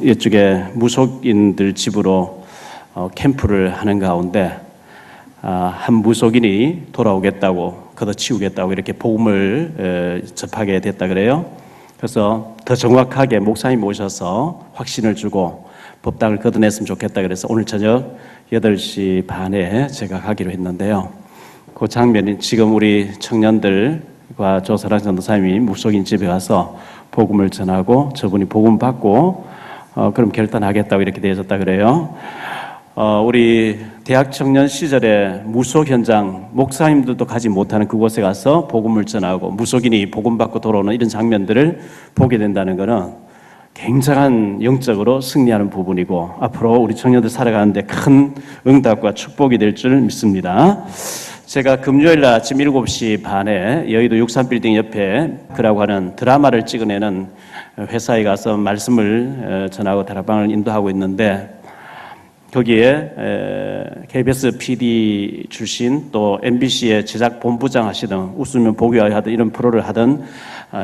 이쪽에 무속인들 집으로 캠프를 하는 가운데 한 무속인이 돌아오겠다고 걷어치우겠다고 이렇게 복음을 접하게 됐다 그래요. 그래서 더 정확하게 목사님 오셔서 확신을 주고 법당을 걷어냈으면 좋겠다 그래서 오늘 저녁 8시 반에 제가 가기로 했는데요. 그 장면이 지금 우리 청년들과 조사랑 전도사님이 무속인 집에 가서 복음을 전하고 저분이 복음 받고 그럼 결단하겠다고 이렇게 되어졌다 그래요. 우리 대학 청년 시절에 무속 현장 목사님들도 가지 못하는 그곳에 가서 복음을 전하고 무속인이 복음 받고 돌아오는 이런 장면들을 보게 된다는 것은 굉장한 영적으로 승리하는 부분이고 앞으로 우리 청년들 살아가는데 큰 응답과 축복이 될 줄 믿습니다. 제가 금요일 아침 7시 반에 여의도 63빌딩 옆에 그라고 하는 드라마를 찍어내는 회사에 가서 말씀을 전하고 다락방을 인도하고 있는데 거기에 KBS PD 출신 또 MBC의 제작 본부장 하시던 웃으면 보기와의 하던 이런 프로를 하던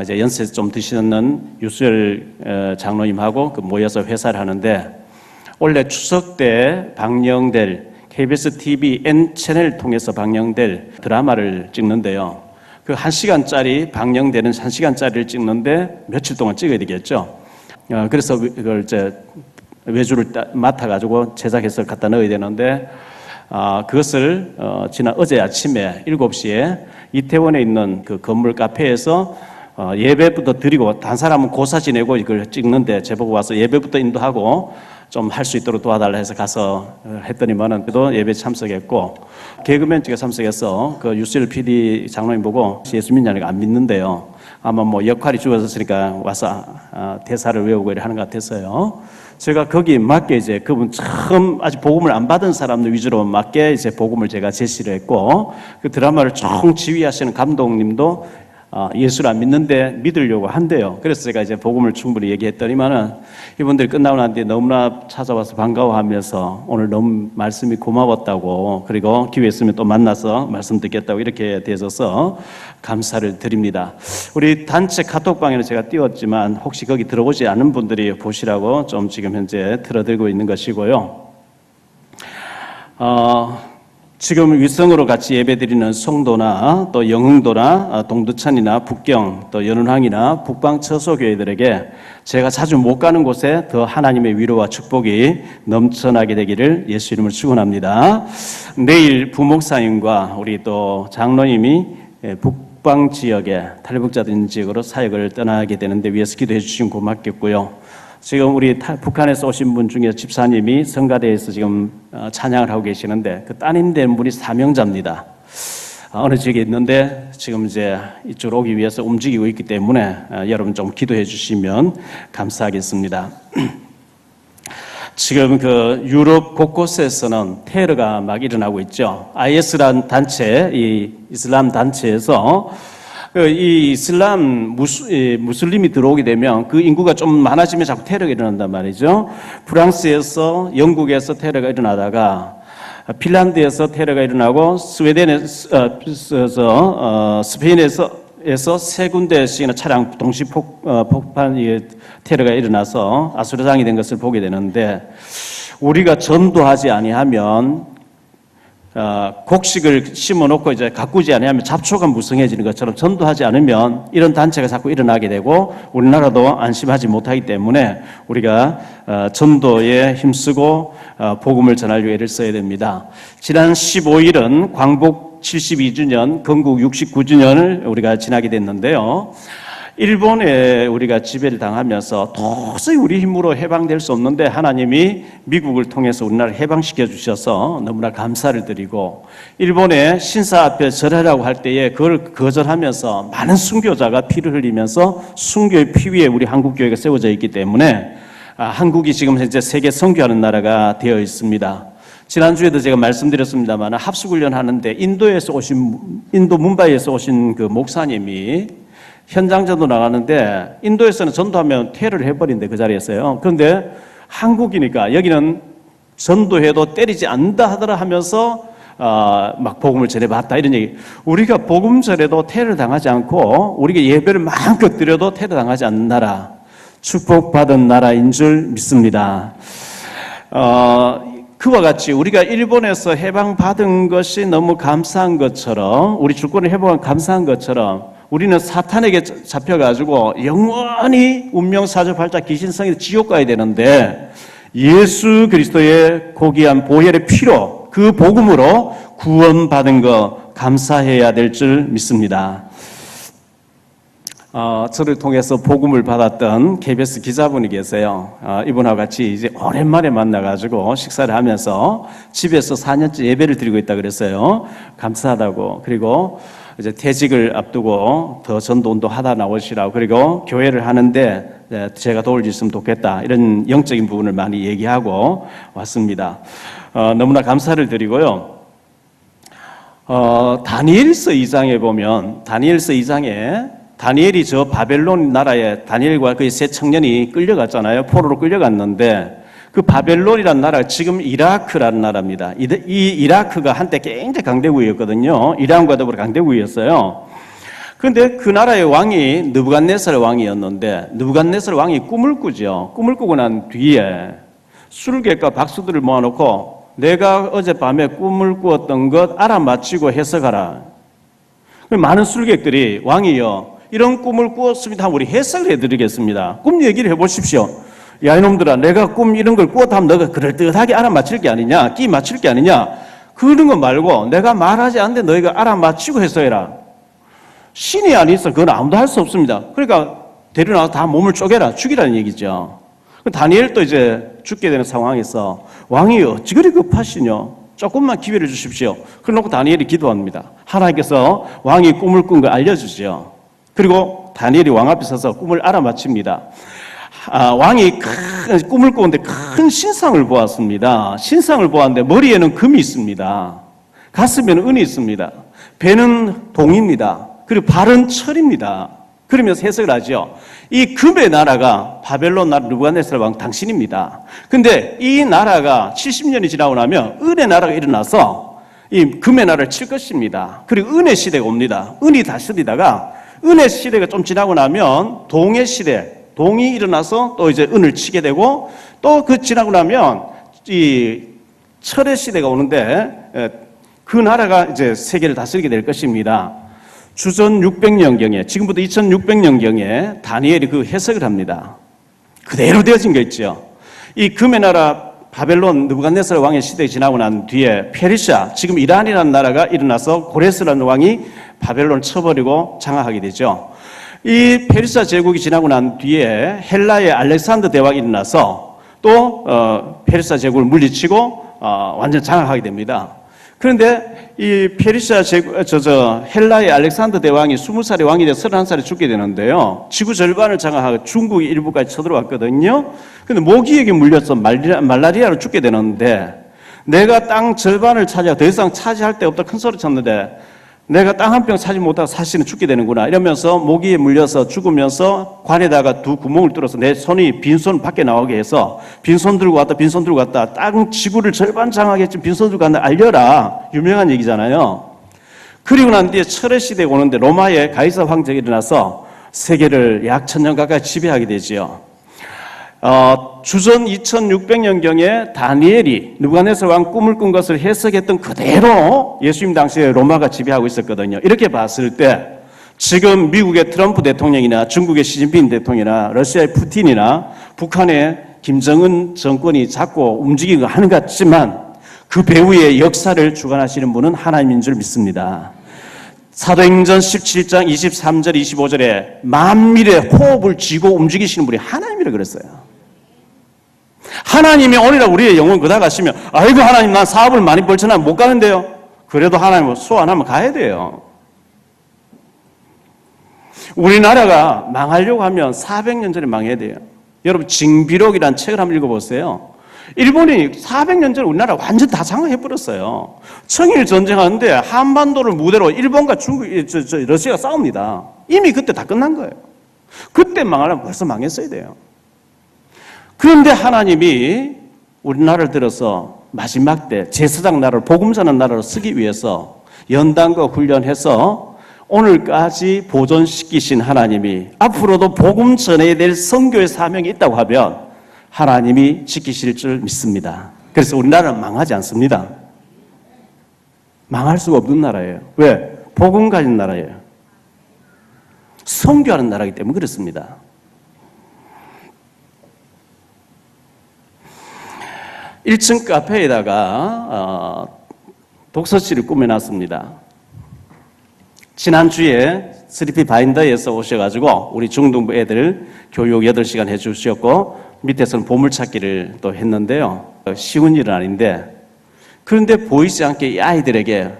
이제 연세 좀 드시는 유수열 장로님하고 모여서 회사를 하는데 원래 추석 때 방영될 KBS TV N채널 통해서 방영될 드라마를 찍는데요. 그 1시간짜리 방영되는 1시간짜리를 찍는데 며칠 동안 찍어야 되겠죠. 그래서 그걸 이제 외주를 맡아가지고 제작해서 갖다 넣어야 되는데 그것을 지난 어제 아침에 7시에 이태원에 있는 그 건물 카페에서 예배부터 드리고 단 사람은 고사 지내고 이걸 찍는데 제보고 와서 예배부터 인도하고 좀 할 수 있도록 도와달라 해서 가서 했더니만은 그래도 예배 참석했고 개그맨 쪽에 참석해서 그 유수열 PD 장로님 보고 예수 믿냐니까 안 믿는데요. 아마 뭐 역할이 주어졌으니까 와서 대사를 외우고 이렇게 하는 것 같았어요. 제가 거기 맞게 이제 그분 처음 아직 복음을 안 받은 사람들 위주로 맞게 이제 복음을 제가 제시를 했고 그 드라마를 총 지휘하시는 감독님도 예수를 안 믿는데 믿으려고 한대요. 그래서 제가 이제 복음을 충분히 얘기했더니만은 이분들이 끝나고 난 뒤에 너무나 찾아와서 반가워하면서 오늘 너무 말씀이 고마웠다고 그리고 기회 있으면 또 만나서 말씀 듣겠다고 이렇게 되어서 감사를 드립니다. 우리 단체 카톡방에는 제가 띄웠지만 혹시 거기 들어오지 않은 분들이 보시라고 좀 지금 현재 틀어드리고 있는 것이고요. 지금 위성으로 같이 예배드리는 송도나 또 영흥도나 동두천이나 북경 또 연운항이나 북방처소교회들에게 제가 자주 못 가는 곳에 더 하나님의 위로와 축복이 넘쳐나게 되기를 예수 이름으로 축원합니다. 내일 부목사님과 우리 또 장로님이 북방 지역에 탈북자들 있는 지역으로 사역을 떠나게 되는데 위해서 기도해 주시면 고맙겠고요. 지금 우리 북한에서 오신 분 중에 집사님이 성가대에서 지금 찬양을 하고 계시는데 그 따님 된 분이 사명자입니다. 어느 지역에 있는데 지금 이제 이쪽으로 오기 위해서 움직이고 있기 때문에 여러분 좀 기도해 주시면 감사하겠습니다. 지금 그 유럽 곳곳에서는 테러가 막 일어나고 있죠. IS라는 단체, 이 이슬람 단체에서 이 이슬람 무슬림이 들어오게 되면 그 인구가 좀 많아지면 자꾸 테러가 일어난단 말이죠. 프랑스에서 영국에서 테러가 일어나다가 핀란드에서 테러가 일어나고 스웨덴에서 스페인에서 세 군데씩이나 차량 동시 폭발 테러가 일어나서 아수라장이 된 것을 보게 되는데 우리가 전도하지 아니하면 곡식을 심어놓고 이제 가꾸지 아니하면 잡초가 무성해지는 것처럼 전도하지 않으면 이런 단체가 자꾸 일어나게 되고 우리나라도 안심하지 못하기 때문에 우리가 전도에 힘쓰고 복음을 전하려고 애를 써야 됩니다. 지난 15일은 광복 72주년, 건국 69주년을 우리가 지나게 됐는데요. 일본에 우리가 지배를 당하면서 도저히 우리 힘으로 해방될 수 없는데 하나님이 미국을 통해서 우리나라를 해방시켜 주셔서 너무나 감사를 드리고 일본의 신사 앞에 절하라고 할 때에 그걸 거절하면서 많은 순교자가 피를 흘리면서 순교의 피 위에 우리 한국교회가 세워져 있기 때문에 한국이 지금 현재 세계 선교하는 나라가 되어 있습니다. 지난주에도 제가 말씀드렸습니다만 합숙훈련 하는데 인도 뭄바이에서 오신 그 목사님이 현장 전도 나가는데 인도에서는 전도하면 퇴를 해버린대 그 자리에서요. 그런데 한국이니까 여기는 전도해도 때리지 않는다 하더라 하면서 막 복음을 전해봤다 이런 얘기. 우리가 복음 전해도 퇴를 당하지 않고 우리가 예배를 마음껏 드려도 퇴를 당하지 않는 나라. 축복받은 나라인 줄 믿습니다. 그와 같이 우리가 일본에서 해방받은 것이 너무 감사한 것처럼, 우리 주권을 회복한 감사한 것처럼, 우리는 사탄에게 잡혀가지고 영원히 운명사주팔자 귀신성에서 지옥 가야 되는데, 예수 그리스도의 고귀한 보혈의 피로, 그 복음으로 구원받은 거 감사해야 될 줄 믿습니다. 저를 통해서 복음을 받았던 KBS 기자분이 계세요. 이분하고 같이 이제 오랜만에 만나가지고 식사를 하면서 집에서 4년째 예배를 드리고 있다 그랬어요. 감사하다고. 그리고 이제 퇴직을 앞두고 더 전도운동 하다 나오시라고. 그리고 교회를 하는데 제가 도울 수 있으면 좋겠다. 이런 영적인 부분을 많이 얘기하고 왔습니다. 너무나 감사를 드리고요. 다니엘서 2장에 보면, 다니엘서 2장에 다니엘이 저 바벨론 나라에 다니엘과 그의 세 청년이 끌려갔잖아요. 포로로 끌려갔는데, 그 바벨론이라는 나라가 지금 이라크라는 나라입니다. 이 이라크가 한때 굉장히 강대국이었거든요. 이란과 더불어 강대국이었어요. 그런데 그 나라의 왕이 느부갓네살 왕이었는데, 느부갓네살 왕이 꿈을 꾸죠. 꿈을 꾸고 난 뒤에 술객과 박수들을 모아놓고 내가 어젯밤에 꿈을 꾸었던 것 알아맞히고 해석하라. 많은 술객들이 왕이요, 이런 꿈을 꾸었습니다. 우리 해석을 해드리겠습니다. 꿈 얘기를 해보십시오. 야, 이놈들아, 내가 꿈 이런 걸 꾸었다 하면 너가 그럴듯하게 알아맞힐 게 아니냐, 끼 맞힐 게 아니냐, 그런 거 말고 내가 말하지 않는데 너희가 알아맞히고 해석해라. 신이 안 있어 그건 아무도 할 수 없습니다. 그러니까 데려나서 다 몸을 쪼개라, 죽이라는 얘기죠. 다니엘도 이제 죽게 되는 상황에서 왕이요, 어찌 그리 급하시뇨, 조금만 기회를 주십시오. 그러놓고 다니엘이 기도합니다. 하나님께서 왕이 꿈을 꾼 걸 알려주죠. 그리고 다니엘이 왕 앞에 서서 꿈을 알아맞힙니다. 왕이 꿈을 꾸는데 큰 신상을 보았습니다. 신상을 보았는데 머리에는 금이 있습니다. 가슴에는 은이 있습니다. 배는 동입니다. 그리고 발은 철입니다. 그러면서 해석을 하죠. 이 금의 나라가 바벨론 나라 느부갓네살 왕 당신입니다. 근데 이 나라가 70년이 지나고 나면 은의 나라가 일어나서 이 금의 나라를 칠 것입니다. 그리고 은의 시대가 옵니다. 은이 다스리다가 은의 시대가 좀 지나고 나면 동의 시대, 동이 일어나서 또 이제 은을 치게 되고, 또 그 지나고 나면 이 철의 시대가 오는데 그 나라가 이제 세계를 다스리게 될 것입니다. 주전 600년경에, 지금부터 2600년경에 다니엘이 그 해석을 합니다. 그대로 되어진 게 있죠. 이 금의 나라 바벨론 느부갓네살 왕의 시대가 지나고 난 뒤에 페르시아, 지금 이란이라는 나라가 일어나서 고레스라는 왕이 바벨론을 쳐버리고 장악하게 되죠. 이 페르시아 제국이 지나고 난 뒤에 헬라의 알렉산더 대왕이 일어나서 또 페르시아 제국을 물리치고 완전 장악하게 됩니다. 그런데 이 페르시아 제국, 헬라의 알렉산더 대왕이 20살의 왕이 돼 31살에 죽게 되는데요. 지구 절반을 장악하고 중국 일부까지 쳐들어왔거든요. 근데 모기에게 물려서 말라리아로 죽게 되는데, 내가 땅 절반을 차지하고 더 이상 차지할 데 없다 큰 소리 쳤는데 내가 땅 한 평 차지 못하고 사실은 죽게 되는구나 이러면서 모기에 물려서 죽으면서 관에다가 두 구멍을 뚫어서 내 손이 빈손 밖에 나오게 해서 빈손 들고 왔다 빈손 들고 왔다, 땅 지구를 절반 장악했지 빈손 들고 왔다 알려라, 유명한 얘기잖아요. 그리고 난 뒤에 철의 시대가 오는데 로마의 가이사 황제가 일어나서 세계를 약 1000년 가까이 지배하게 되지요. 주전 2600년경에 다니엘이 느부갓네살 왕 꿈을 꾼 것을 해석했던 그대로 예수님 당시에 로마가 지배하고 있었거든요. 이렇게 봤을 때 지금 미국의 트럼프 대통령이나 중국의 시진핑 대통령이나 러시아의 푸틴이나 북한의 김정은 정권이 자꾸 움직이고 하는 것 같지만 그 배후의 역사를 주관하시는 분은 하나님인 줄 믿습니다. 사도행전 17장 23절 25절에 만민의 호흡을 쥐고 움직이시는 분이 하나님이라 그랬어요. 하나님이 오늘날 우리의 영혼 그다 가시면 아이고 하나님 난 사업을 많이 벌쳐나 못 가는데요. 그래도 하나님 소원하면 가야 돼요. 우리나라가 망하려고 하면 400년 전에 망해야 돼요. 여러분 징비록이라는 책을 한번 읽어보세요. 일본이 400년 전에 우리나라 완전 다 장악해버렸어요. 청일 전쟁하는데 한반도를 무대로 일본과 중국, 러시아가 싸웁니다. 이미 그때 다 끝난 거예요. 그때 망하려면 벌써 망했어야 돼요. 그런데 하나님이 우리나라를 들어서 마지막 때 제사장 나라를 복음 전하는 나라로 쓰기 위해서 연단과 훈련해서 오늘까지 보존시키신 하나님이 앞으로도 복음 전해야 될 선교의 사명이 있다고 하면 하나님이 지키실 줄 믿습니다. 그래서 우리나라는 망하지 않습니다. 망할 수가 없는 나라예요. 왜? 복음 가진 나라예요. 선교하는 나라이기 때문에 그렇습니다. (1층) 카페에다가 독서실을 꾸며놨습니다. 지난주에 3P 바인더에서 오셔가지고 우리 중등부 애들 교육 8시간 해주셨고 밑에서는 보물찾기를 또 했는데요. 쉬운 일은 아닌데, 그런데 보이지 않게 이 아이들에게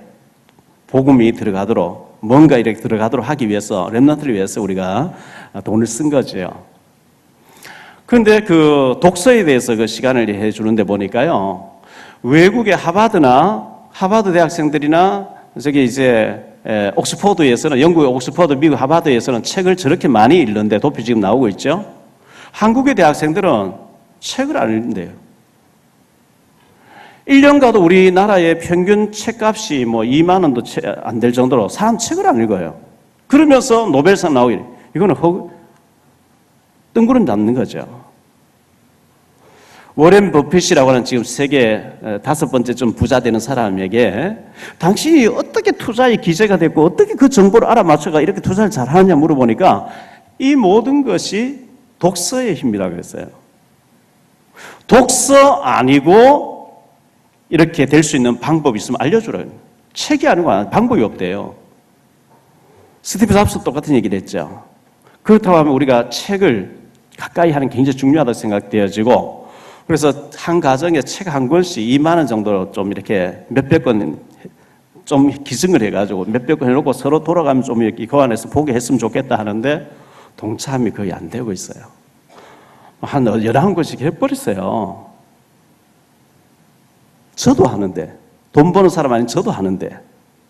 복음이 들어가도록, 뭔가 이렇게 들어가도록 하기 위해서, 렘넌트를 위해서 우리가 돈을 쓴 거죠. 그런데 그 독서에 대해서 그 시간을 해주는데 보니까요, 외국의 하버드 대학생들이나 저기 이제 옥스퍼드에서는, 영국의 옥스퍼드, 미국 하버드에서는 책을 저렇게 많이 읽는데 도표 지금 나오고 있죠. 한국의 대학생들은 책을 안 읽는데요. 1년 가도 우리나라의 평균 책값이 뭐 2만 원도 안 될 정도로 사람 책을 안 읽어요. 그러면서 노벨상 나오기, 이거는 뜬구름 잡는 거죠. 워렌 버핏이라고 하는 지금 세계 5번째 좀 부자 되는 사람에게 당신이 어떻게 투자의 기재가 됐고 어떻게 그 정보를 알아맞혀가 이렇게 투자를 잘하느냐 물어보니까 이 모든 것이 독서의 힘이라고 그랬어요. 독서 아니고 이렇게 될 수 있는 방법이 있으면 알려주라요. 책이 아니고 방법이 없대요. 스티브 잡스 똑같은 얘기를 했죠. 그렇다고 하면 우리가 책을 가까이 하는 게 굉장히 중요하다고 생각되어지고, 그래서 한 가정에 책 한 권씩 2만 원 정도로 좀 이렇게 몇백 권 좀 기증을 해가지고 몇백 권 해놓고 서로 돌아가면 좀 이렇게 교환해서 보게 했으면 좋겠다 하는데 동참이 거의 안 되고 있어요. 한 11권씩 해버렸어요. 저도 하는데, 돈 버는 사람 아닌 저도 하는데,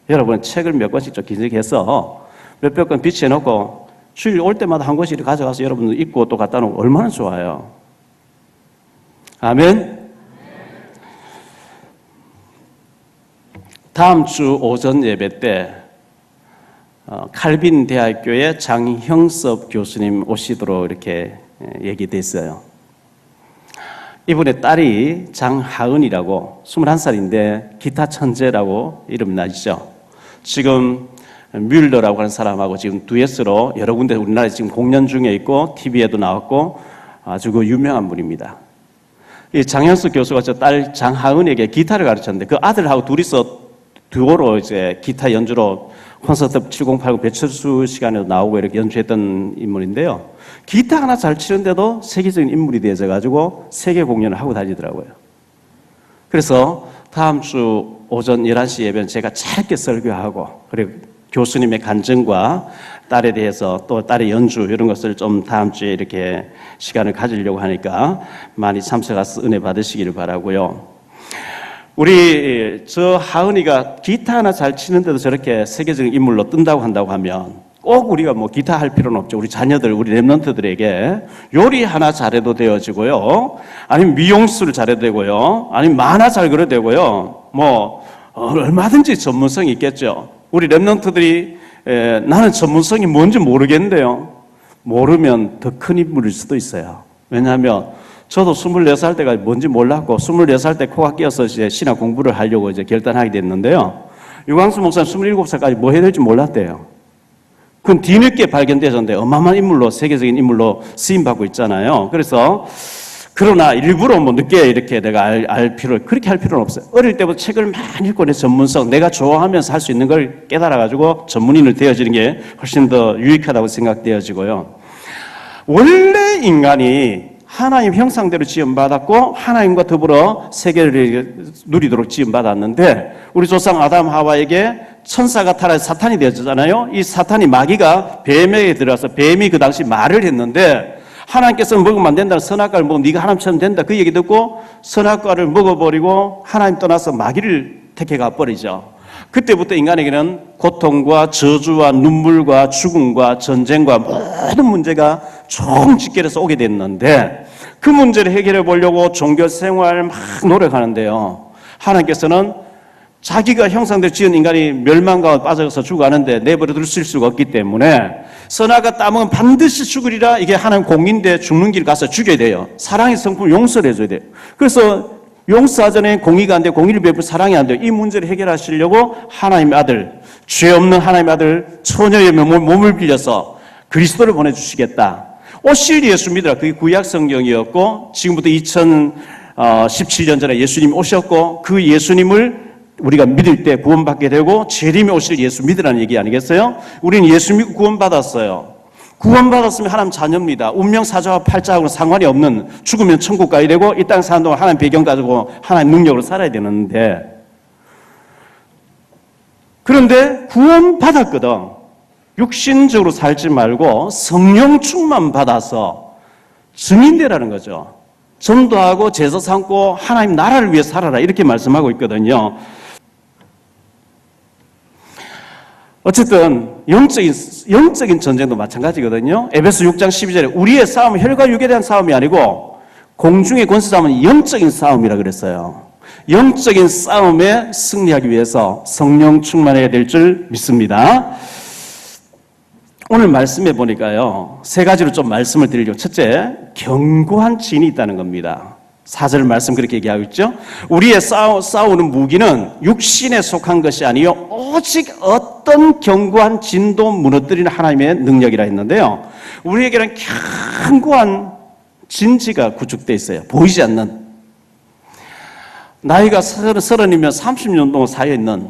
여러분 책을 몇 권씩 좀 기증해서 몇백 권 비치해놓고 주일 올 때마다 한 권씩 가져가서 여러분들 읽고 또 갖다 놓으면 얼마나 좋아요. 아멘. 다음 주 오전 예배 때 칼빈 대학교의 장형섭 교수님 오시도록 이렇게 얘기됐어요. 이분의 딸이 장하은이라고 21살인데 기타 천재라고 이름이 나시죠. 지금 뮬러라고 하는 사람하고 지금 듀엣으로 여러 군데 우리나라에 지금 공연 중에 있고 TV에도 나왔고 아주 그 유명한 분입니다. 이 장현숙 교수가 저 딸 장하은에게 기타를 가르쳤는데 그 아들하고 둘이서 듀오로 이제 기타 연주로 콘서트 7089 배철수 시간에도 나오고 이렇게 연주했던 인물인데요. 기타 하나 잘 치는데도 세계적인 인물이 되어져가지고 세계 공연을 하고 다니더라고요. 그래서 다음 주 오전 11시 예배는 제가 짧게 설교하고, 그리고 교수님의 간증과 딸에 대해서 또 딸의 연주 이런 것을 좀 다음 주에 이렇게 시간을 가지려고 하니까 많이 참석해서 은혜 받으시기를 바라고요. 우리 저 하은이가 기타 하나 잘 치는데도 저렇게 세계적인 인물로 뜬다고 한다고 하면 꼭 우리가 뭐 기타 할 필요는 없죠. 우리 자녀들, 우리 랩런트들에게 요리 하나 잘해도 되어지고요. 아니면 미용술 잘해도 되고요. 아니면 만화 잘 그려도 되고요. 뭐 얼마든지 전문성이 있겠죠. 우리 랩런트들이 나는 전문성이 뭔지 모르겠는데요. 모르면 더 큰 인물일 수도 있어요. 왜냐하면 저도 24살 때가 뭔지 몰랐고 24살 때 코가 끼어서 이제 신학 공부를 하려고 이제 결단하게 됐는데요. 유광수 목사는 27살까지 뭐 해야 될지 몰랐대요. 그건 뒤늦게 발견되었는데 어마어마한 인물로, 세계적인 인물로 쓰임받고 있잖아요. 그래서 그러나 일부러 뭐 늦게 이렇게 내가 그렇게 할 필요는 없어요. 어릴 때부터 책을 많이 읽고 내 전문성, 내가 좋아하면서 할 수 있는 걸 깨달아가지고 전문인을 되어지는 게 훨씬 더 유익하다고 생각되어지고요. 원래 인간이 하나님 형상대로 지음받았고 하나님과 더불어 세계를 누리도록 지음받았는데 우리 조상 아담 하와에게 천사가 타락해서 사탄이 되었잖아요. 이 사탄이 마귀가 뱀에게 들어가서 뱀이 그 당시 말을 했는데 하나님께서는 먹으면 안 된다. 선악과를 먹으면 네가 하나님처럼 된다. 그 얘기 듣고 선악과를 먹어버리고 하나님 떠나서 마귀를 택해가 버리죠. 그때부터 인간에게는 고통과 저주와 눈물과 죽음과 전쟁과 모든 문제가 총집결해서 오게 됐는데 그 문제를 해결해 보려고 종교 생활 막 노력하는데요. 하나님께서는 자기가 형상대로 지은 인간이 멸망가운데 빠져서 죽어가는데 내버려 둘 수가 없기 때문에 선악과 따먹으면 반드시 죽으리라. 이게 하나님 공인데 죽는 길 가서 죽여야 돼요. 사랑의 성품을 용서를 해줘야 돼요. 그래서 용서하전에 공의가 안 돼, 공의를 베풀 사랑이 안 돼요. 이 문제를 해결하시려고 하나님의 아들, 죄 없는 하나님의 아들 처녀의 몸을 빌려서 그리스도를 보내주시겠다. 오실 예수 믿으라. 그게 구약 성경이었고 지금부터 2017년 전에 예수님이 오셨고 그 예수님을 우리가 믿을 때 구원받게 되고 재림에 오실 예수 믿으라는 얘기 아니겠어요? 우리는 예수 믿고 구원받았어요. 구원받았으면 하나님 자녀입니다. 운명 사자와 팔자하고는 상관이 없는, 죽으면 천국 가야 되고 이 땅 사는 동안 하나님 배경 가지고 하나님 능력으로 살아야 되는데, 그런데 구원받았거든. 육신적으로 살지 말고 성령 충만 받아서 증인되라는 거죠. 전도하고 제사 삼고 하나님 나라를 위해 살아라, 이렇게 말씀하고 있거든요. 어쨌든 영적인 전쟁도 마찬가지거든요. 에베소 6장 12절에 우리의 싸움은 혈과 육에 대한 싸움이 아니고 공중의 권세 싸움은 영적인 싸움이라 그랬어요. 영적인 싸움에 승리하기 위해서 성령 충만해야 될 줄 믿습니다. 오늘 말씀해 보니까요, 세 가지로 좀 말씀을 드리려고. 첫째, 견고한 진이 있다는 겁니다. 4절 말씀 그렇게 얘기하고 있죠. 우리의 싸우는 무기는 육신에 속한 것이 아니요 오직 어떤 견고한 진도 무너뜨리는 하나님의 능력이라 했는데요. 우리에게는 견고한 진지가 구축되어 있어요. 보이지 않는. 나이가 30이면 30년 동안 쌓여있는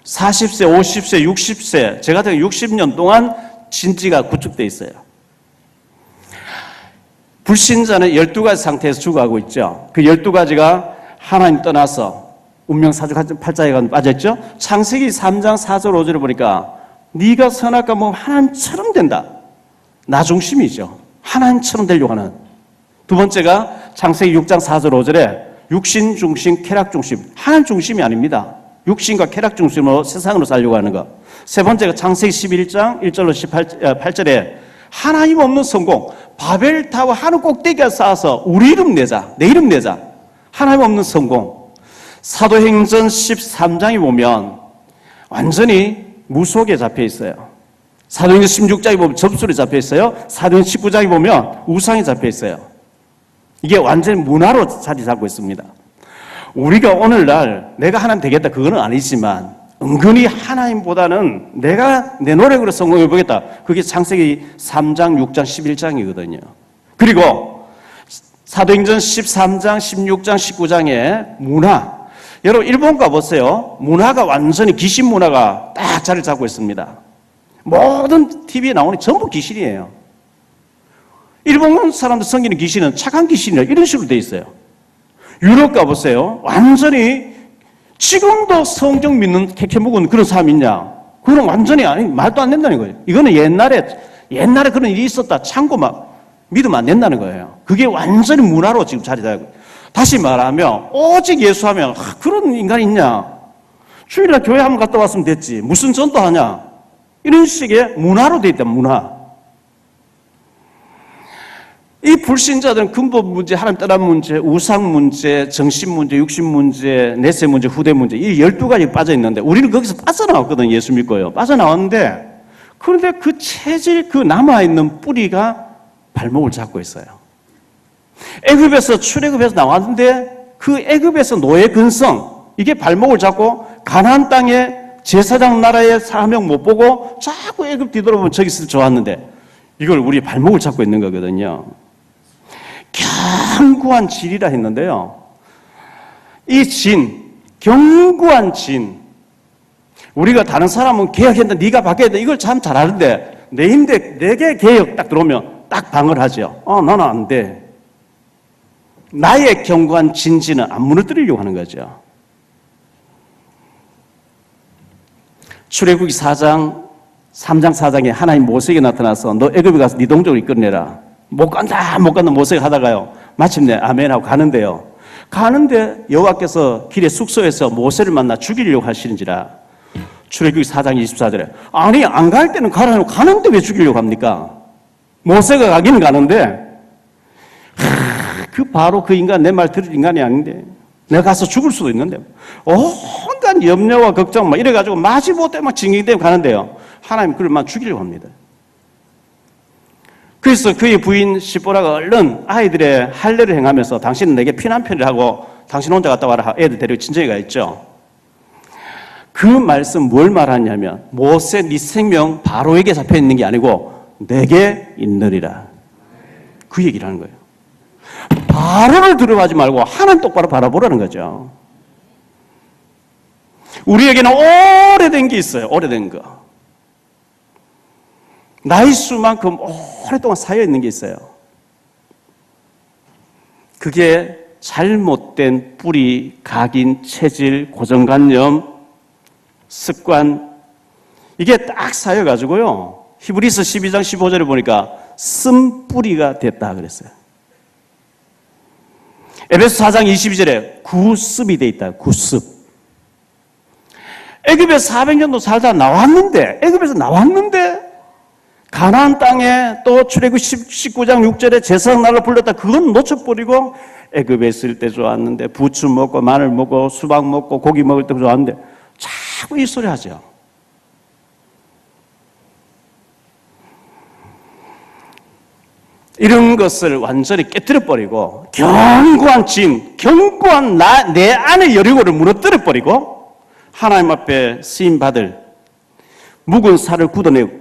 40세, 50세, 60세, 제가 같은 60년 동안 진지가 구축되어 있어요. 불신자는 12가지 상태에서 죽어가고 있죠. 그 12가지가 하나님 떠나서 운명사주 팔자에 빠졌죠. 창세기 3장 4절 5절을 보니까 네가 선악과 먹으면 하나님처럼 된다. 나 중심이죠. 하나님처럼 되려고 하는. 두 번째가 창세기 6장 4절 5절에 육신 중심, 쾌락 중심. 하나님 중심이 아닙니다. 육신과 쾌락 중심으로 세상으로 살려고 하는 것. 세 번째가 창세기 11장 1절로 8절에 하나님 없는 성공. 바벨타워 하늘 꼭대기에 쌓아서 우리 이름 내자, 내 이름 내자. 하나님 없는 성공. 사도행전 13장에 보면 완전히 무속에 잡혀 있어요. 사도행전 16장에 보면 접술에 잡혀 있어요. 사도행전 19장에 보면 우상에 잡혀 있어요. 이게 완전히 문화로 자리 잡고 있습니다. 우리가 오늘날 내가 하나님 되겠다 그거는 아니지만 은근히 하나님보다는 내가 내 노력으로 성공해 보겠다. 그게 창세기 3장, 6장, 11장이거든요. 그리고 사도행전 13장, 16장, 19장의 문화. 여러분 일본 가보세요. 문화가 완전히 귀신 문화가 딱 자리를 잡고 있습니다. 모든 TV에 나오는 전부 귀신이에요. 일본 사람들 섬기는 귀신은 착한 귀신이라 이런 식으로 돼 있어요. 유럽 가보세요. 완전히 지금도 성경 믿는 캐캐 묵은 그런 사람이 있냐? 그건 완전히 말도 안 된다는 거예요. 이거는 옛날에 그런 일이 있었다. 참고 믿으면 안 된다는 거예요. 그게 완전히 문화로 지금 자리 잡고. 다시 말하면 오직 예수하면 그런 인간이 있냐? 주일날 교회 한번 갔다 왔으면 됐지. 무슨 전도하냐? 이런 식의 문화로 돼 있다. 문화. 이 불신자들은 근본 문제, 하나님 떠난 문제, 우상 문제, 정신 문제, 육신 문제, 내세 문제, 후대 문제, 이 12가지 빠져 있는데 우리는 거기서 빠져나왔거든요. 예수 믿고요. 빠져나왔는데 그런데 그 체질, 그 남아있는 뿌리가 발목을 잡고 있어요. 애굽에서 출애굽해서 나왔는데 그 애굽에서 노예 근성, 이게 발목을 잡고 가나안 땅에 제사장 나라의 사명 못 보고 자꾸 애굽 뒤돌아보면 저기 있을 좋았는데 이걸 우리 발목을 잡고 있는 거거든요. 견고한 진이라 했는데요. 이 진, 견고한 진. 우리가 다른 사람은 개혁했는데 네가 바뀌어야 돼. 이걸 참 잘하는데 내게 개혁 딱 들어오면 딱 방어를 하죠. 나는 안 돼. 나의 견고한 진지는 안 무너뜨리려고 하는 거죠. 출애굽기 3장 4장에 하나님 모세에게 나타나서 너 애굽에 가서 네 동족을 이끌어내라. 못 간다 모세가 하다가요. 마침내 아멘 하고 가는데요. 가는데 여호와께서 길에 숙소에서 모세를 만나 죽이려고 하시는지라. 출애굽기 4장 24절에 아니 안 갈 때는 가라고 가는데 왜 죽이려고 합니까? 모세가 가기는 가는데 바로 그 인간 내 말 들을 인간이 아닌데 내가 가서 죽을 수도 있는데 온갖 온갖 염려와 걱정 막 이래가지고 마지못해 막 징징대고 가는데요. 하나님 그를 막 죽이려고 합니다. 그래서 그의 부인 시보라가 얼른 아이들의 할례를 행하면서 당신은 내게 피난편을 하고 당신 혼자 갔다 와라. 애들 데리고 친정에 가 있죠. 그 말씀 뭘 말하냐면 모세 네 생명 바로에게 잡혀 있는 게 아니고 내게 있느리라. 그 얘기를 하는 거예요. 바로를 두려워하지 말고 하나님 똑바로 바라보라는 거죠. 우리에게는 오래된 게 있어요. 오래된 거. 나이 수만큼 오랫동안 쌓여있는 게 있어요. 그게 잘못된 뿌리, 각인, 체질, 고정관념, 습관 이게 딱 쌓여가지고요. 히브리서 12장 15절에 보니까 쓴뿌리가 됐다 그랬어요. 에베소 4장 22절에 구습이 돼 있다. 구습. 애굽에서 400년도 살다 나왔는데 애굽에서 나왔는데 가나안 땅에 또 출애굽 19장 6절에 제사장 날로 불렀다. 그건 놓쳐버리고 애굽에 있을 때 좋았는데 부추 먹고 마늘 먹고 수박 먹고 고기 먹을 때 좋았는데 자꾸 이 소리 하죠. 이런 것을 완전히 깨뜨려버리고 견고한 진, 견고한 내 안의 여리고를 무너뜨려버리고 하나님 앞에 쓰임받을 묵은 살을 굳어내고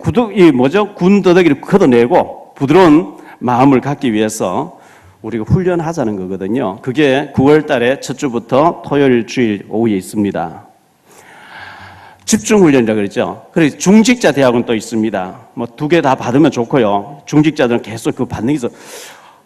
군더더기를 걷어내고 부드러운 마음을 갖기 위해서 우리가 훈련하자는 거거든요. 그게 9월 달에 첫 주부터 토요일 주일 오후에 있습니다. 집중훈련이라고 그러죠. 그래서 중직자 대학은 또 있습니다. 뭐 2개 다 받으면 좋고요. 중직자들은 계속 그 받는 게 있어.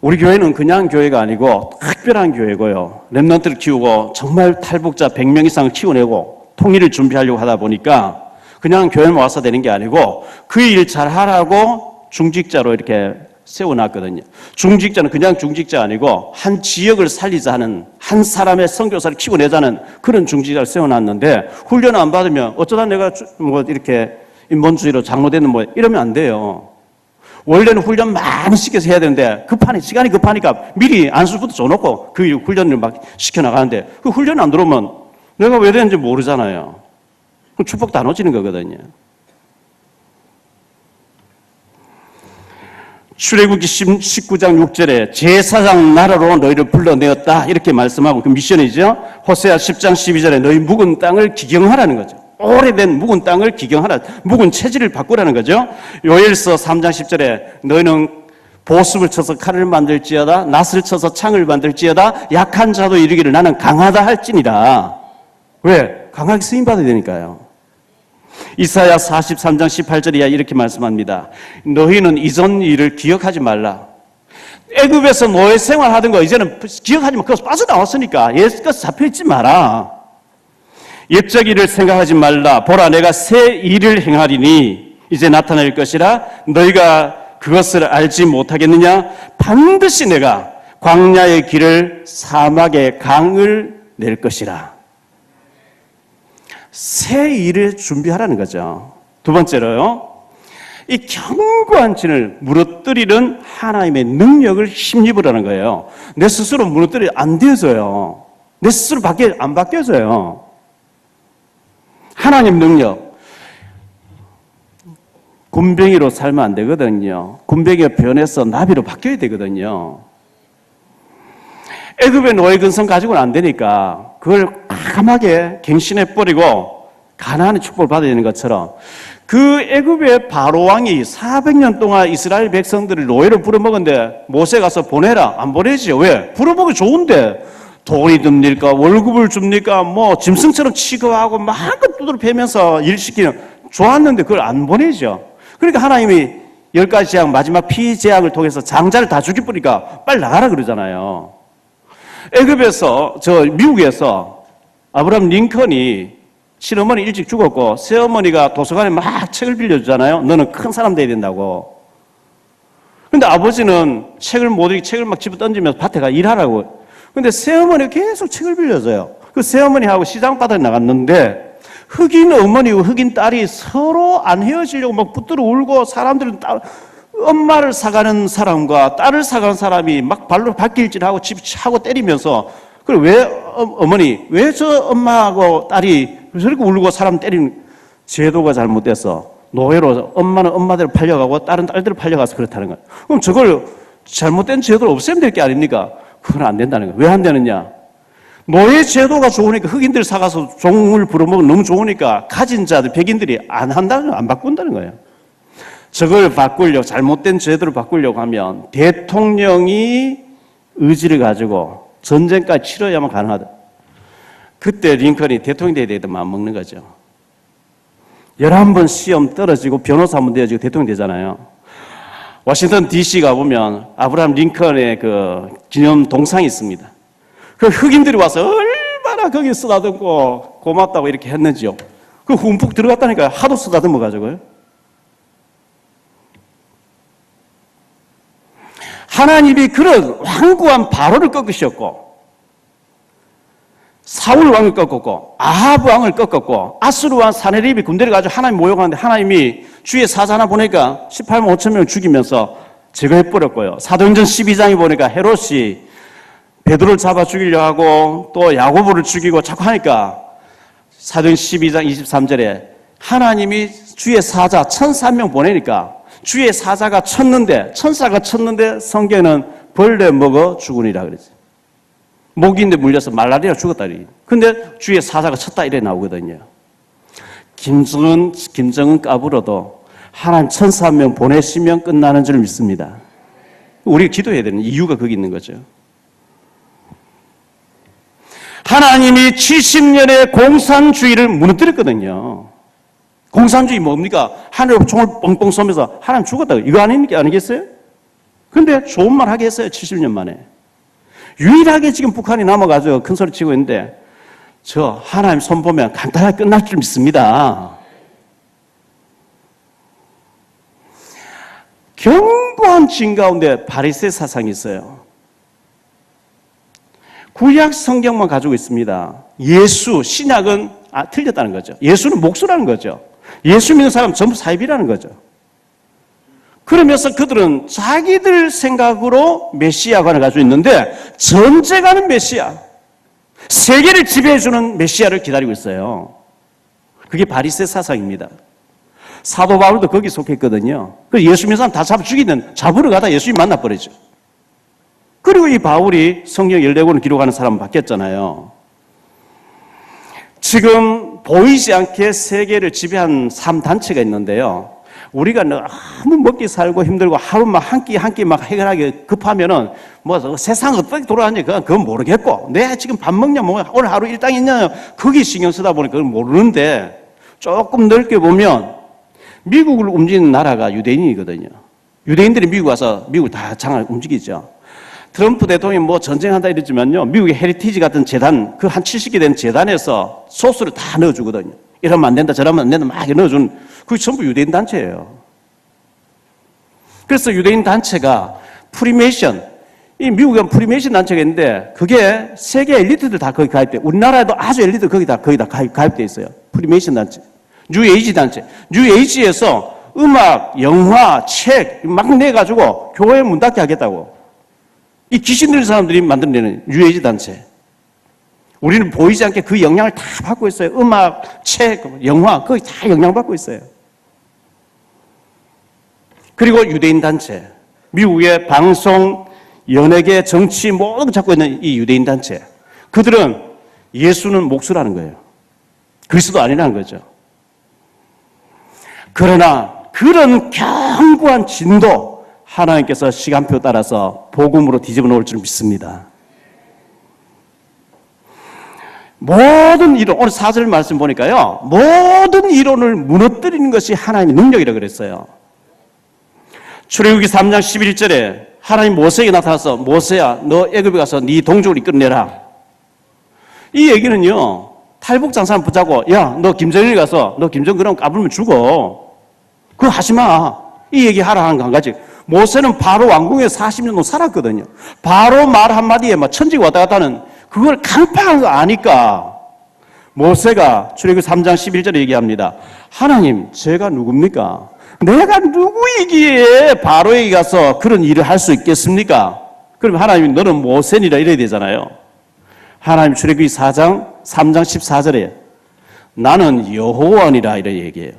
우리 교회는 그냥 교회가 아니고 특별한 교회고요. 랩런트를 키우고 정말 탈북자 100명 이상을 키워내고 통일을 준비하려고 하다 보니까 그냥 교회만 와서 되는 게 아니고 그 일 잘하라고 중직자로 이렇게 세워놨거든요. 중직자는 그냥 중직자 아니고 한 지역을 살리자 하는 한 사람의 선교사를 키워내자는 그런 중직자를 세워놨는데 훈련 안 받으면 어쩌다 내가 뭐 이렇게 인본주의로 장로되는 뭐 이러면 안 돼요. 원래는 훈련 많이 시켜서 해야 되는데 시간이 급하니까 미리 안수부터 줘놓고 그 훈련을 막 시켜나가는데 그 훈련 안 들어오면 내가 왜 되는지 모르잖아요. 그럼 축복 다 놓치는 거거든요. 출애굽기 19장 6절에 제사장 나라로 너희를 불러내었다 이렇게 말씀하고 그 미션이죠. 호세아 10장 12절에 너희 묵은 땅을 기경하라는 거죠. 오래된 묵은 땅을 기경하라. 묵은 체질을 바꾸라는 거죠. 요엘서 3장 10절에 너희는 보습을 쳐서 칼을 만들지어다 낫을 쳐서 창을 만들지어다 약한 자도 이르기를 나는 강하다 할지니라. 왜? 강하게 쓰임받아야 되니까요. 이사야 43장 18절이야 이렇게 말씀합니다. 너희는 이전 일을 기억하지 말라. 애굽에서 노예 생활하던 거 이제는 기억하지 마. 그것서 빠져나왔으니까 옛것 잡혀있지 마라. 옛적 일을 생각하지 말라. 보라 내가 새 일을 행하리니 이제 나타날 것이라. 너희가 그것을 알지 못하겠느냐. 반드시 내가 광야의 길을 사막의 강을 낼 것이라. 새 일을 준비하라는 거죠. 두 번째로요. 이 견고한 진을 무너뜨리는 하나님의 능력을 힘입으라는 거예요. 내 스스로 무너뜨리면 안 되어져요. 내 스스로 안 바뀌어져요. 하나님 능력. 굼벵이로 살면 안 되거든요. 굼벵이가 변해서 나비로 바뀌어야 되거든요. 애굽의 노예 근성 가지고는 안 되니까 그걸 깜깜하게 갱신해버리고 가나안의 축복을 받아야 되는 것처럼 그 애굽의 바로 왕이 400년 동안 이스라엘 백성들을 노예로 부려먹었는데 모세 가서 보내라. 안 보내지요. 왜? 부려먹기 좋은데 돈이 듭니까? 월급을 줍니까? 뭐 짐승처럼 취급하고 마음껏 두드려 패면서 일 시키는 좋았는데 그걸 안 보내죠. 그러니까 하나님이 10가지 재앙 마지막 피재앙을 통해서 장자를 다 죽여버리니까 빨리 나가라 그러잖아요. 애굽에서 미국에서 아브라함 링컨이 친어머니 일찍 죽었고 새어머니가 도서관에 막 책을 빌려주잖아요. 너는 큰 사람 돼야 된다고. 근데 아버지는 책을 못 읽고 책을 막 집어 던지면서 밭에 가 일하라고. 근데 새어머니가 계속 책을 빌려줘요. 그 새어머니하고 시장바닥에 나갔는데 흑인 어머니와 흑인 딸이 서로 안 헤어지려고 막 붙들어 울고 사람들은 엄마를 사가는 사람과 딸을 사가는 사람이 막 발로 발길질하고 집하고 때리면서 그래 왜 어머니 왜 저 엄마하고 딸이 저렇게 울고 사람 때리는 제도가 잘못돼서 노예로 엄마는 엄마대로 팔려가고 딸은 딸대로 팔려가서 그렇다는 거예요. 그럼 저걸 잘못된 제도를 없애면 될 게 아닙니까? 그건 안 된다는 거예요. 왜 안 되느냐? 노예 제도가 좋으니까 흑인들 사가서 종을 부려먹으면 너무 좋으니까 가진 자들, 백인들이 안 한다는 거예요. 안 바꾼다는 거예요. 저걸 바꾸려고, 잘못된 제도를 바꾸려고 하면 대통령이 의지를 가지고 전쟁까지 치러야만 가능하다. 그때 링컨이 대통령이 돼야 마음 먹는 거죠. 11번 시험 떨어지고 변호사 한번 되어지고 대통령 되잖아요. 워싱턴 DC 가보면 아브라함 링컨의 그 기념 동상이 있습니다. 그 흑인들이 와서 얼마나 거기 쓰다듬고 고맙다고 이렇게 했는지요. 그 흠뻑 들어갔다니까요. 하도 쓰다듬어가지고요. 하나님이 그런 완고한 바로를 꺾으셨고, 사울 왕을 꺾었고, 아하브 왕을 꺾었고, 아수르 왕 사네립이 군대를 가지고 하나님 모욕하는데 하나님이 주의 사자 하나 보니까 18만 5천 명을 죽이면서 제거해버렸고요. 사도행전 12장에 보니까 헤롯이 베드로를 잡아 죽이려 하고 또 야고보를 죽이고 자꾸 하니까 사도행전 12장 23절에 하나님이 주의 사자 1,003명 보내니까 주의 사자가 쳤는데, 천사가 쳤는데 성경에는 벌레 먹어 죽으니라 그러지. 모기인데 물려서 말라리아 죽었다니. 근데 주의 사자가 쳤다 이래 나오거든요. 김정은 까불어도 하나님 1,003명 보내시면 끝나는 줄 믿습니다. 우리가 기도해야 되는 이유가 거기 있는 거죠. 하나님이 70년의 공산주의를 무너뜨렸거든요. 공산주의 뭡니까? 하늘로 총을 뻥뻥 쏘면서 하나님 죽었다. 이거 아니겠어요? 근데 좋은 말 하게 했어요. 70년 만에. 유일하게 지금 북한이 남아가지고 큰 소리 치고 있는데 저 하나님 손 보면 간단하게 끝날 줄 믿습니다. 견고한 진 가운데 바리새 사상이 있어요. 구약 성경만 가지고 있습니다. 예수, 신약은 틀렸다는 거죠. 예수는 목수라는 거죠. 예수 믿는 사람 전부 사입이라는 거죠. 그러면서 그들은 자기들 생각으로 메시아관을 가지고 있는데 전제가는 메시아, 세계를 지배해주는 메시아를 기다리고 있어요. 그게 바리새 사상입니다. 사도 바울도 거기 속했거든요. 그 예수 믿는 사람 다 잡으러 가다 예수님 만나버리죠. 그리고 이 바울이 성경 14권을 기록하는 사람 바뀌었잖아요. 지금 보이지 않게 세계를 지배한 3단체가 있는데요. 우리가 너무 먹기 살고 힘들고 하루만 한 끼 막 해결하기 급하면은 뭐 세상 어떻게 돌아가는지 그건 모르겠고, 내가 지금 밥 먹냐, 뭐 오늘 하루 일당 있냐, 거기 신경 쓰다 보니까 그건 모르는데 조금 넓게 보면 미국을 움직이는 나라가 유대인이거든요. 유대인들이 미국 와서 미국 다 장을 움직이죠. 트럼프 대통령이 뭐 전쟁한다 이러지만요, 미국의 헤리티지 같은 재단, 그 한 70개 된 재단에서 소스를 다 넣어주거든요. 이러면 안 된다, 저러면 안 된다, 막 넣어주는, 그게 전부 유대인 단체예요. 그래서 유대인 단체가 프리메이션, 이 미국에 프리메이션 단체가 있는데, 그게 세계 엘리트들 다 거기 가입돼. 우리나라에도 아주 엘리트 거기 다 가입돼 있어요. 프리메이션 단체. 뉴에이지 단체. 뉴에이지에서 음악, 영화, 책 막 내가지고 교회 문 닫게 하겠다고. 이 귀신 들린 사람들이 만들어내는 뉴에이지 단체. 우리는 보이지 않게 그 영향을 다 받고 있어요. 음악, 책, 영화, 거기 다 영향받고 있어요. 그리고 유대인 단체. 미국의 방송, 연예계, 정치 모든 걸 잡고 있는 이 유대인 단체. 그들은 예수는 목수라는 거예요. 그리스도 아니라는 거죠. 그러나 그런 견고한 진도 하나님께서 시간표 따라서 복음으로 뒤집어 놓을 줄 믿습니다. 모든 이론, 오늘 4절 말씀 보니까요, 모든 이론을 무너뜨리는 것이 하나님의 능력이라고 그랬어요. 출애굽기 3장 11절에 하나님 모세에게 나타나서 모세야, 너 애굽에 가서 네 동족을 이끌어내라. 이 얘기는요, 탈북 장사람 붙잡고, 야, 너 김정일 가서 너 김정그럼 까불면 죽어. 그거 하지 마. 이 얘기 하라 하는 거 한 가지. 모세는 바로 왕궁에 40년 동안 살았거든요. 바로 말 한마디에 막 천지가 왔다 갔다 하는, 그걸 간파한 거 아니까 모세가 출애굽기 3장 11절에 얘기합니다. 하나님, 제가 누굽니까? 내가 누구이기에 바로에게 가서 그런 일을 할 수 있겠습니까? 그럼 하나님이 너는 모세니라 이래야 되잖아요. 하나님 출애굽기 3장 14절에 나는 여호와니라 이런 얘기예요.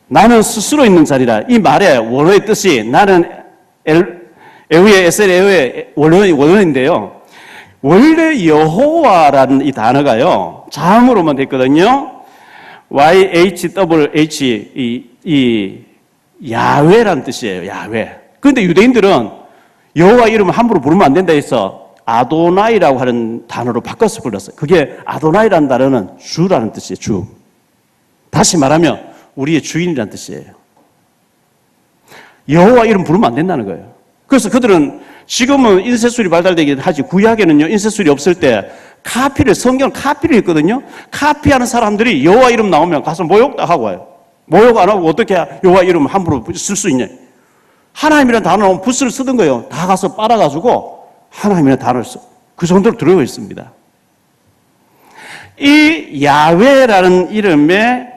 나는 스스로 있는 자리라. 이 말의 원어의 뜻이 나는 에우의 에셀에우의 원어인데요. 원래 여호와라는 이 단어가요, 자음으로만 됐거든요. YHWH, 이 야훼라는 뜻이에요. 야훼. 그런데 유대인들은 여호와 이름을 함부로 부르면 안 된다 해서 아도나이라고 하는 단어로 바꿔서 불렀어요. 그게 아도나이라는 단어는 주라는 뜻이에요. 주. 다시 말하면 우리의 주인이라는 뜻이에요. 여호와 이름 부르면 안 된다는 거예요. 그래서 그들은 지금은 인쇄술이 발달되긴 하지, 구약에는요 인쇄술이 없을 때 성경 카피를 했거든요. 카피하는 사람들이 여호와 이름 나오면 가서 모욕 다 하고 와요. 모욕 안 하고 어떻게 여호와 이름 함부로 쓸 수 있냐. 하나님이라는 단어 나오면 붓을 쓰던 거예요. 다 가서 빨아가지고 하나님이라는 단어를 써. 그 정도로 들어가 있습니다. 이 야훼라는 이름에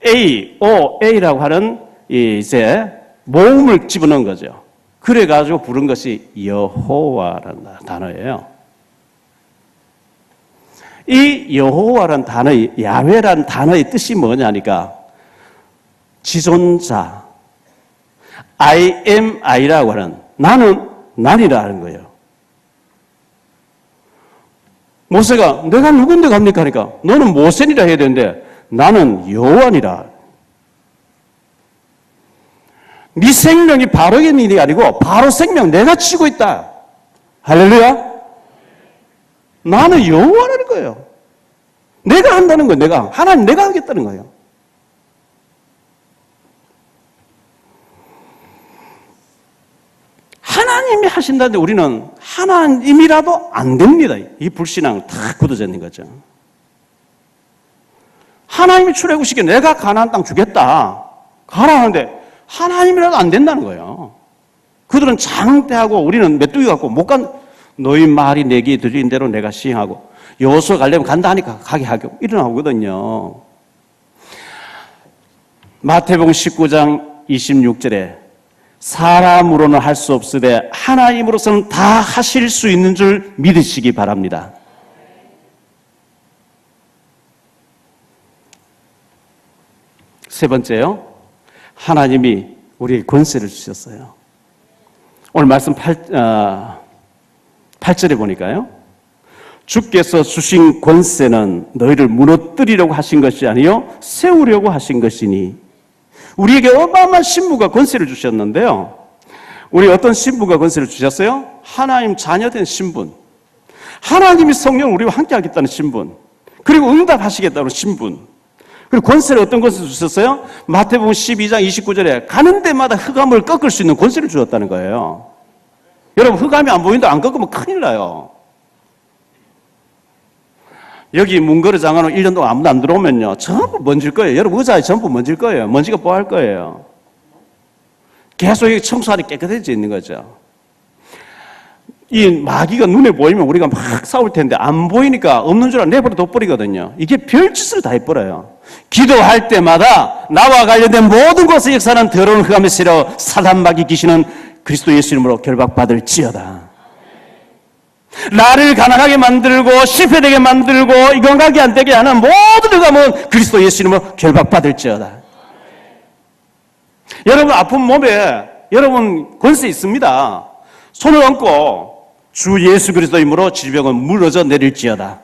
A라고 하는 이제 모음을 집어넣은 거죠. 그래가지고 부른 것이 여호와라는 단어예요. 이 여호와라는 단어의, 야훼라는 단어의 뜻이 뭐냐니까, 지존자, I am I라고 하는, 나는 난이라 하는 거예요. 모세가 내가 누군데 갑니까? 하니까 너는 모세니라 해야 되는데 나는 여호와니라. 네 생명이 바로의 일이 아니고 바로 생명 내가 치고 있다. 할렐루야. 나는 여호와라는 거예요. 내가 한다는 거예요. 하나님 내가 하겠다는 거예요. 하나님이 하신다는데 우리는 하나님이라도 안 됩니다. 이 불신앙 다 굳어져 있는 거죠. 하나님이 출애굽시켜 내가 가나안 땅 주겠다. 가라 하는데 하나님이라도 안 된다는 거예요. 그들은 장대하고 우리는 메뚜기 갖고 못 간, 너희 말이 내게 들린 대로 내가 시행하고 여호수아 가려면 간다 하니까 가게 하고 일어나거든요. 마태복음 19장 26절에 사람으로는 할 수 없으되 하나님으로서는 다 하실 수 있는 줄 믿으시기 바랍니다. 세 번째요. 하나님이 우리에게 권세를 주셨어요. 오늘 말씀 8절에 보니까요. 주께서 주신 권세는 너희를 무너뜨리려고 하신 것이 아니요 세우려고 하신 것이니. 우리에게 어마어마한 신부가 권세를 주셨는데요. 우리 어떤 신부가 권세를 주셨어요? 하나님 자녀된 신분. 하나님이 성령을 우리와 함께 하겠다는 신분. 그리고 응답하시겠다는 신분. 그리고 권세를 어떤 권세를 주셨어요? 마태복음 12장 29절에 가는 데마다 흑암을 꺾을 수 있는 권세를 주었다는 거예요. 여러분 흑암이 안 보인다 안 꺾으면 큰일 나요. 여기 문거리 장안으로 1년 동안 아무도 안 들어오면요 전부 먼질 거예요. 여러분 의자에 전부 먼질 거예요. 먼지가 뽀할 거예요. 계속 여기 청소하니 깨끗해져 있는 거죠. 이 마귀가 눈에 보이면 우리가 막 싸울 텐데 안 보이니까 없는 줄 알아 내버려 둬버리거든요. 이게 별짓을 다 해버려요. 기도할 때마다 나와 관련된 모든 것을 역사하는 더러운 흑암의 세력 사단 마귀 귀신은 그리스도 예수 이름으로 결박받을지어다. 나를 가난하게 만들고 실패되게 만들고 건강하게 안 되게 하는 모든 흑암은 그리스도 예수 이름으로 결박받을지어다. 여러분 아픈 몸에 여러분 권세 있습니다. 손을 얹고 주 예수 그리스도 이름으로 질병은 무너져 내릴지어다.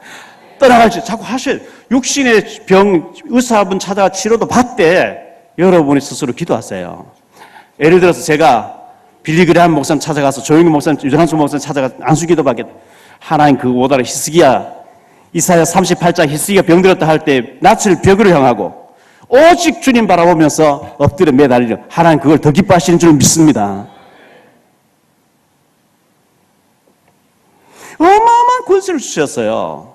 떠나갈지 자꾸 하셔야 육신의 병 의사분 찾아가 치료도 받되 여러분이 스스로 기도하세요. 예를 들어서 제가 빌리그레한 목사님 찾아가서 조용히 목사님, 유한수 목사님 찾아가서 안수기도 받겠다. 하나님 그 오다라 히스기야 이사야 38장 히스기야 병들었다 할 때 낯을 벽으로 향하고 오직 주님 바라보면서 엎드려 매달리려 하나님 그걸 더 기뻐하시는 줄 믿습니다. 어마어마한 권세를 주셨어요.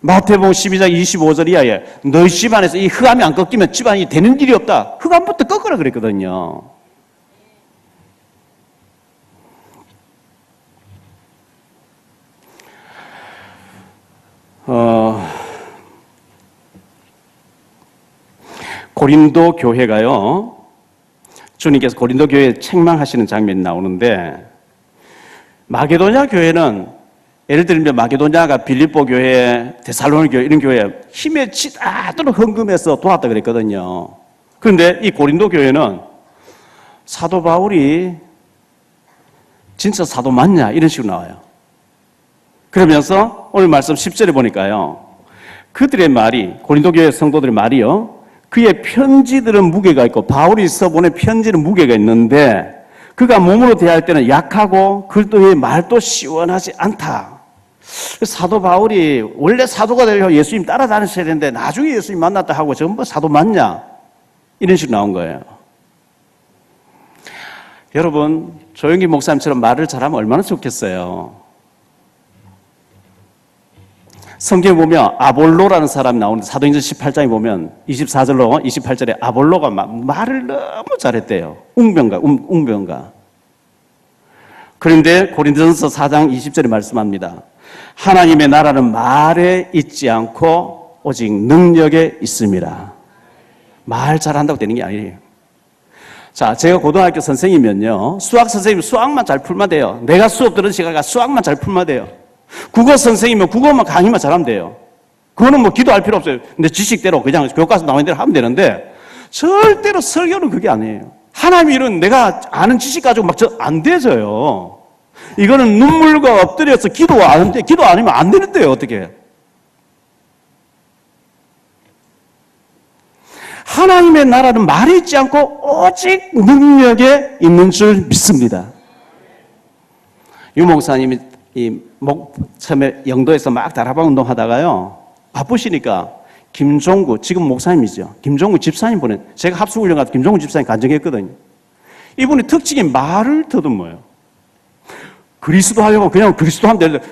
마태복음 12장 25절 이하에 너희 집안에서 이 흑암이 안 꺾이면 집안이 되는 일이 없다. 흑암부터 꺾으라 그랬거든요. 고린도 교회가요. 주님께서 고린도 교회에 책망하시는 장면이 나오는데 마게도냐 교회는 예를 들면 마게도냐가 빌립보 교회, 데살로니 교회 이런 교회 힘에 치다도록 헌금해서 도왔다 그랬거든요. 그런데 이 고린도 교회는 사도 바울이 진짜 사도 맞냐 이런 식으로 나와요. 그러면서 오늘 말씀 10절에 보니까요. 그들의 말이, 고린도 교회 성도들의 말이요, 그의 편지들은 무게가 있고 바울이 써보낸 편지는 무게가 있는데 그가 몸으로 대할 때는 약하고 글도의 말도 시원하지 않다. 사도 바울이 원래 사도가 되려고 예수님 따라다녔어야 되는데 나중에 예수님 만났다 하고 전부 사도 맞냐? 이런 식으로 나온 거예요. 여러분, 조영기 목사님처럼 말을 잘하면 얼마나 좋겠어요. 성경에 보면 아볼로라는 사람이 나오는데 사도행전 18장에 보면 24절로 28절에 아볼로가 말을 너무 잘했대요. 웅변가. 그런데 고린도전서 4장 20절에 말씀합니다. 하나님의 나라는 말에 있지 않고 오직 능력에 있습니다. 말 잘한다고 되는 게 아니에요. 자, 제가 고등학교 선생님이면요, 수학 선생님 수학만 잘 풀면 돼요. 내가 수업 들은 시간에 수학만 잘 풀면 돼요. 국어 선생님은 국어만 강의만 잘하면 돼요. 그거는 뭐 기도할 필요 없어요. 내 지식대로 그냥 교과서 나오는 대로 하면 되는데 절대로 설교는 그게 아니에요. 하나님 일은 내가 아는 지식 가지고 막 안 되져요. 이거는 눈물과 엎드려서 기도 아니면 안 되는데요, 어떻게. 하나님의 나라는 말이 있지 않고 오직 능력에 있는 줄 믿습니다. 유 목사님이 처음에 영도에서 막 다락방 운동 하다가요, 바쁘시니까 김종구, 지금 목사님이죠. 김종구 집사님 제가 합숙훈련 가서 김종구 집사님 간증했거든요. 이분이 특징이 말을 더듬어요. 그리스도 하려고 그냥 그리스도 하면 되는데,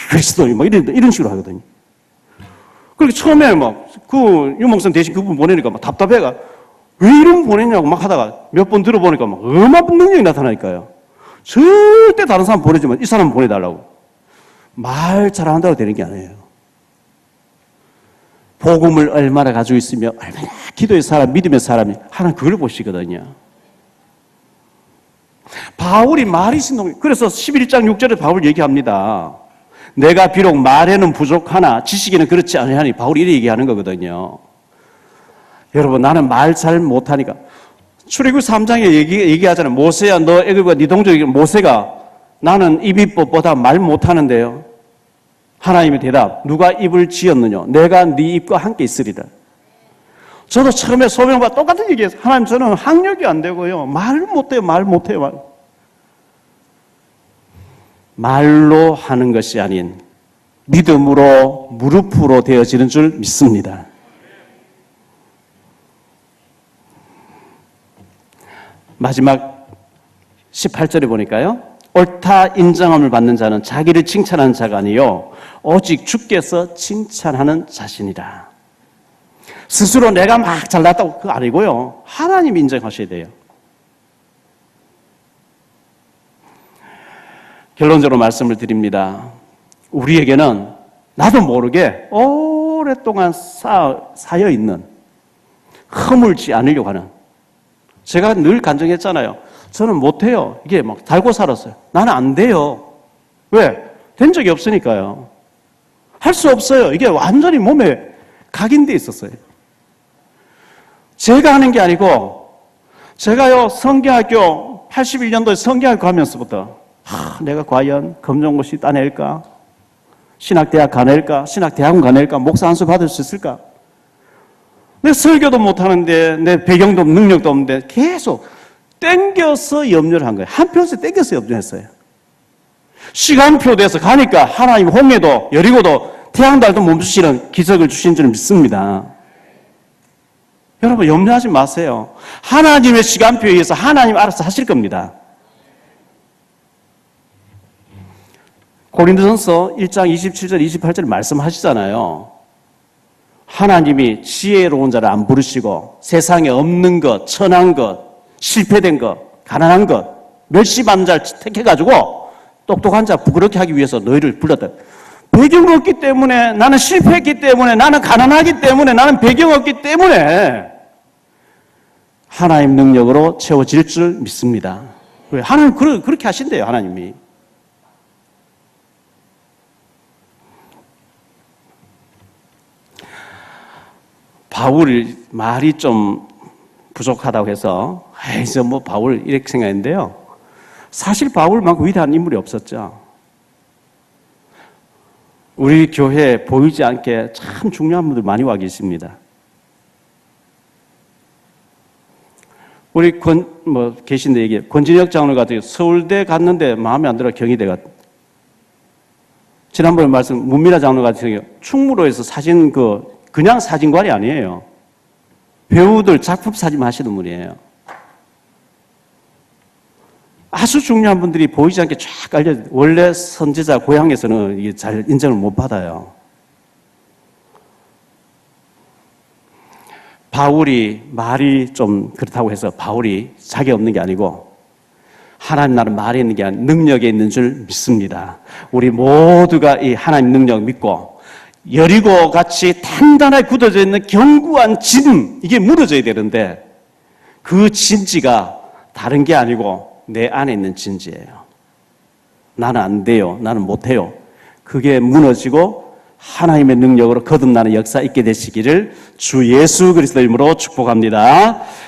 그리스도, 뭐 이런 식으로 하거든요. 그렇게 처음에 유 목사님 대신 그분 보내니까 막 답답해가, 왜 이런 분 보냈냐고 막 하다가 몇 번 들어보니까 막 어마어마한 능력이 나타나니까요. 절대 다른 사람 보내주면 이 사람 보내달라고. 말 잘한다고 되는 게 아니에요. 복음을 얼마나 가지고 있으며 얼마나 기도의 사람, 믿음의 사람이 하나님 그걸 보시거든요. 바울이 말이 신동, 그래서 11장 6절에 바울 얘기합니다. 내가 비록 말에는 부족하나 지식에는 그렇지 아니하니, 바울이 이렇게 얘기하는 거거든요. 여러분, 나는 말 잘 못하니까. 출애굽 3장에 얘기하잖아요. 모세야, 너 애굽과 네 동족이, 모세가 나는 입이법보다 말 못하는데요. 하나님의 대답, 누가 입을 지었느냐? 내가 네 입과 함께 있으리라. 저도 처음에 소명과 똑같은 얘기했어요. 하나님, 저는 학력이 안 되고요, 말 못해요. 말로 하는 것이 아닌 믿음으로 무릎으로 되어지는 줄 믿습니다. 마지막 18절에 보니까요, 옳다 인정함을 받는 자는 자기를 칭찬하는 자가 아니요 오직 주께서 칭찬하는 자신이라. 스스로 내가 막 잘났다고 그거 아니고요, 하나님이 인정하셔야 돼요. 결론적으로 말씀을 드립니다. 우리에게는 나도 모르게 오랫동안 쌓여있는, 허물지 않으려고 하는, 제가 늘 간증했잖아요. 저는 못해요. 이게 막 달고 살았어요. 나는 안 돼요. 왜? 된 적이 없으니까요. 할 수 없어요. 이게 완전히 몸에 각인돼 있었어요. 제가 하는 게 아니고, 제가요, 성경학교 81년도에 성경학교 하면서부터 내가 과연 검정고시 따낼까? 신학대학 가낼까? 신학대학원 가낼까? 목사 한 수 받을 수 있을까? 내 설교도 못하는데, 내 배경도 능력도 없는데 계속 땡겨서 염려를 한 거예요. 한편에서 땡겨서 염려했어요. 시간표 돼서 가니까 하나님 홍해도 여리고도 태양달도 멈추시는 기적을 주신 줄 믿습니다. 여러분, 염려하지 마세요. 하나님의 시간표에 의해서 하나님 알아서 하실 겁니다. 고린도전서 1장 27절 28절 말씀하시잖아요. 하나님이 지혜로운 자를 안 부르시고 세상에 없는 것, 천한 것, 실패된 것, 가난한 것, 멸시받는 자를 택해가지고 똑똑한 자 부끄럽게 하기 위해서 너희를 불렀다. 배경 없기 때문에, 나는 실패했기 때문에, 나는 가난하기 때문에, 나는 배경 없기 때문에 하나님 능력으로 채워질 줄 믿습니다. 왜? 하나님 그렇게 하신대요, 하나님이. 바울이 말이 좀 부족하다고 해서 저 뭐 바울 이렇게 생각했는데요. 사실 바울만큼 위대한 인물이 없었죠. 우리 교회에 보이지 않게 참 중요한 분들 많이 와 계십니다. 우리 계신데 얘기 권진혁 장로 같은 서울대 갔는데 마음에 안 들어 경희대 갔. 지난번에 말씀 문미라 장로 같은 경우 충무로에서 사진 그냥 사진관이 아니에요. 배우들 작품 사진 하시는 분이에요. 아주 중요한 분들이 보이지 않게 쫙 깔려. 원래 선지자 고향에서는 이게 잘 인정을 못 받아요. 바울이 말이 좀 그렇다고 해서 바울이 자격 없는 게 아니고 하나님 나라는 말에 있는 게 아니라 능력에 있는 줄 믿습니다. 우리 모두가 이 하나님 능력 믿고 여리고 같이 단단하게 굳어져 있는 견고한 진, 이게 무너져야 되는데 그 진지가 다른 게 아니고 내 안에 있는 진지예요. 나는 안 돼요. 나는 못해요. 그게 무너지고 하나님의 능력으로 거듭나는 역사 있게 되시기를 주 예수 그리스도 이름으로 축복합니다.